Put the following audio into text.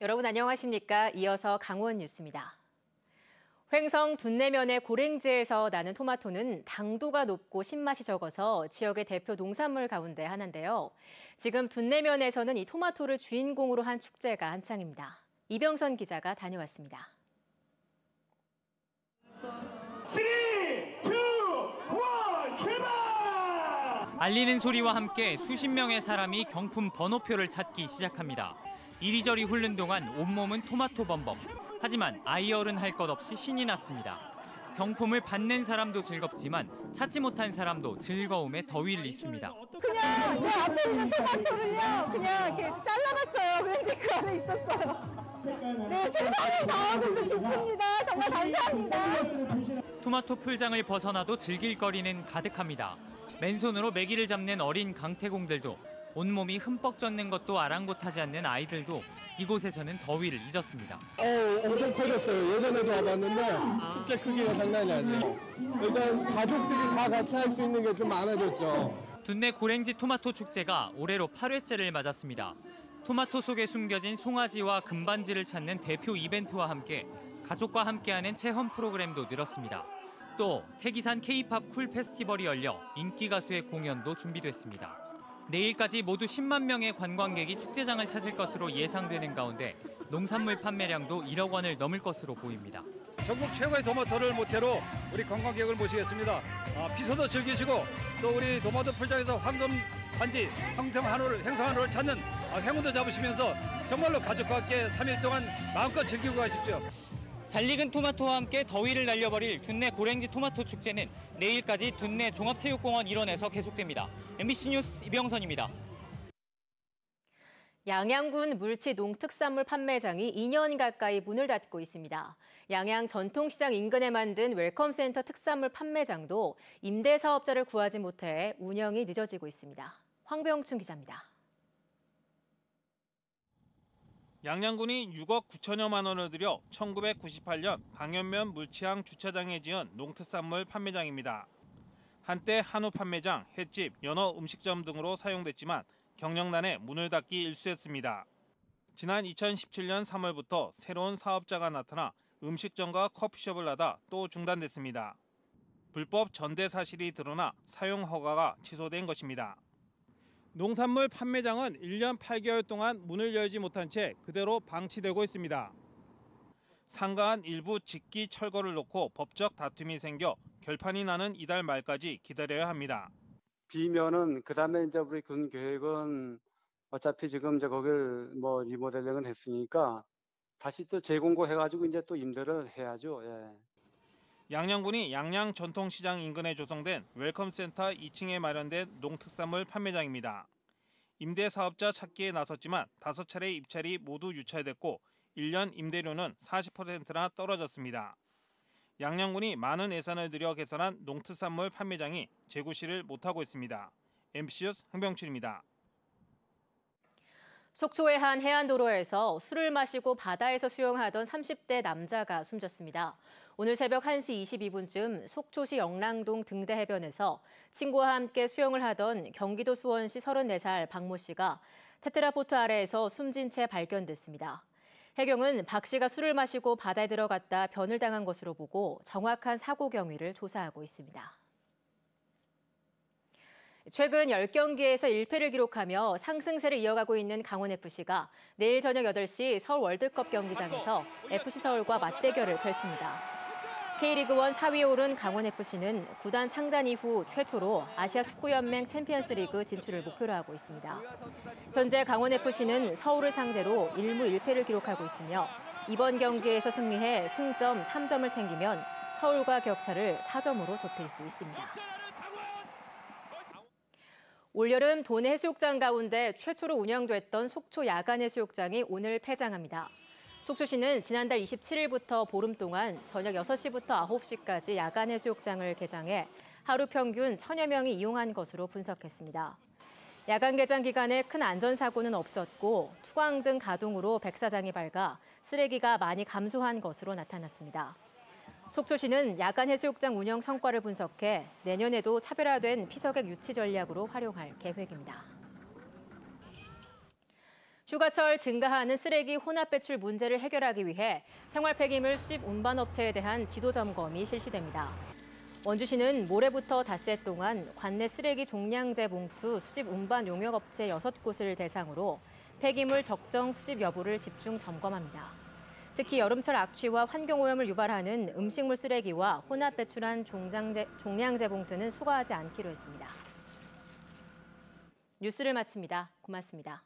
여러분 안녕하십니까? 이어서 강원 뉴스입니다. 횡성 둔내면의 고랭지에서 나는 토마토는 당도가 높고 신맛이 적어서 지역의 대표 농산물 가운데 하나인데요. 지금 둔내면에서는 이 토마토를 주인공으로 한 축제가 한창입니다. 이병선 기자가 다녀왔습니다. 3, 2, 1, 출발! 알리는 소리와 함께 수십 명의 사람이 경품 번호표를 찾기 시작합니다. 이리저리 훑는 동안 온몸은 토마토 범벅. 하지만 아이어른 할 것 없이 신이 났습니다. 경품을 받는 사람도 즐겁지만 찾지 못한 사람도 즐거움에 더위를 잊습니다. 그냥 내 앞에 있는 토마토를요, 그냥 이렇게 잘라봤어요. 그런데 그 안에 있었어요. 네, 세상을 다 얻은 기쁩니다. 정말 감사합니다. 토마토 풀장을 벗어나도 즐길 거리는 가득합니다. 맨손으로 메기를 잡는 어린 강태공들도 온몸이 흠뻑 젖는 것도 아랑곳하지 않는 아이들도 이곳에서는 더위를 잊었습니다. 엄청 커졌어요. 예전에도 와봤는데 축제 크기가 장난이 아니에요. 일단 가족들이 다 같이 할 수 있는 게 좀 많아졌죠. 둔내 고랭지 토마토 축제가 올해로 8회째를 맞았습니다. 토마토 속에 숨겨진 송아지와 금반지를 찾는 대표 이벤트와 함께 가족과 함께하는 체험 프로그램도 늘었습니다. 또 태기산 K-팝 쿨 페스티벌이 열려 인기 가수의 공연도 준비됐습니다. 내일까지 모두 10만 명의 관광객이 축제장을 찾을 것으로 예상되는 가운데 농산물 판매량도 1억 원을 넘을 것으로 보입니다. 전국 최고의 토마토를 모태로 우리 관광객을 모시겠습니다. 비서도 즐기시고 또 우리 토마토 풀장에서 황금 반지, 행성 한우를 찾는 행운도 잡으시면서 정말로 가족과 함께 3일 동안 마음껏 즐기고 가십시오. 잘 익은 토마토와 함께 더위를 날려버릴 둔내 고랭지 토마토 축제는 내일까지 둔내 종합체육공원 일원에서 계속됩니다. MBC 뉴스 이병선입니다. 양양군 물치 농특산물 판매장이 2년 가까이 문을 닫고 있습니다. 양양 전통시장 인근에 만든 웰컴센터 특산물 판매장도 임대사업자를 구하지 못해 운영이 늦어지고 있습니다. 황병춘 기자입니다. 양양군이 6억 9천여만 원을 들여 1998년 강현면 물치항 주차장에 지은 농특산물 판매장입니다. 한때 한우 판매장, 횟집, 연어 음식점 등으로 사용됐지만 경영난에 문을 닫기 일쑤했습니다. 지난 2017년 3월부터 새로운 사업자가 나타나 음식점과 커피숍을 하다 또 중단됐습니다. 불법 전대 사실이 드러나 사용 허가가 취소된 것입니다. 농산물 판매장은 1년 8개월 동안 문을 열지 못한 채 그대로 방치되고 있습니다. 상가한 일부 직기 철거를 놓고 법적 다툼이 생겨 결판이 나는 이달 말까지 기다려야 합니다. 비면은 그다음에 이제 우리 군 계획은 어차피 지금 이제 거길 리모델링은 했으니까 다시 또 재공고해가지고 이제 또 임대를 해야죠. 예. 양양군이 양양 전통시장 인근에 조성된 웰컴센터 2층에 마련된 농특산물 판매장입니다. 임대사업자 찾기에 나섰지만 5차례 입찰이 모두 유찰됐고 1년 임대료는 40%나 떨어졌습니다. 양양군이 많은 예산을 들여 개선한 농특산물 판매장이 재구시를 못하고 있습니다. MBC 뉴스 황병춘입니다. 속초의 한 해안도로에서 술을 마시고 바다에서 수영하던 30대 남자가 숨졌습니다. 오늘 새벽 1시 22분쯤 속초시 영랑동 등대 해변에서 친구와 함께 수영을 하던 경기도 수원시 34살 박모 씨가 테트라포트 아래에서 숨진 채 발견됐습니다. 해경은 박 씨가 술을 마시고 바다에 들어갔다 변을 당한 것으로 보고 정확한 사고 경위를 조사하고 있습니다. 최근 10경기에서 1패를 기록하며 상승세를 이어가고 있는 강원FC가 내일 저녁 8시 서울 월드컵 경기장에서 FC서울과 맞대결을 펼칩니다. K리그1 4위에 오른 강원FC는 구단 창단 이후 최초로 아시아 축구연맹 챔피언스리그 진출을 목표로 하고 있습니다. 현재 강원FC는 서울을 상대로 1무 1패를 기록하고 있으며 이번 경기에서 승리해 승점 3점을 챙기면 서울과 격차를 4점으로 좁힐 수 있습니다. 올여름 도내 해수욕장 가운데 최초로 운영됐던 속초 야간 해수욕장이 오늘 폐장합니다. 속초시는 지난달 27일부터 보름 동안 저녁 6시부터 9시까지 야간 해수욕장을 개장해 하루 평균 1000여 명이 이용한 것으로 분석했습니다. 야간 개장 기간에 큰 안전사고는 없었고 투광 등 가동으로 백사장이 밝아 쓰레기가 많이 감소한 것으로 나타났습니다. 속초시는 야간 해수욕장 운영 성과를 분석해 내년에도 차별화된 피서객 유치 전략으로 활용할 계획입니다. 휴가철 증가하는 쓰레기 혼합 배출 문제를 해결하기 위해 생활 폐기물 수집 운반업체에 대한 지도 점검이 실시됩니다. 원주시는 모레부터 닷새 동안 관내 쓰레기 종량제 봉투 수집 운반 용역업체 6곳을 대상으로 폐기물 적정 수집 여부를 집중 점검합니다. 특히 여름철 악취와 환경오염을 유발하는 음식물 쓰레기와 혼합 배출한 종량제 봉투는 수거하지 않기로 했습니다. 뉴스를 마칩니다. 고맙습니다.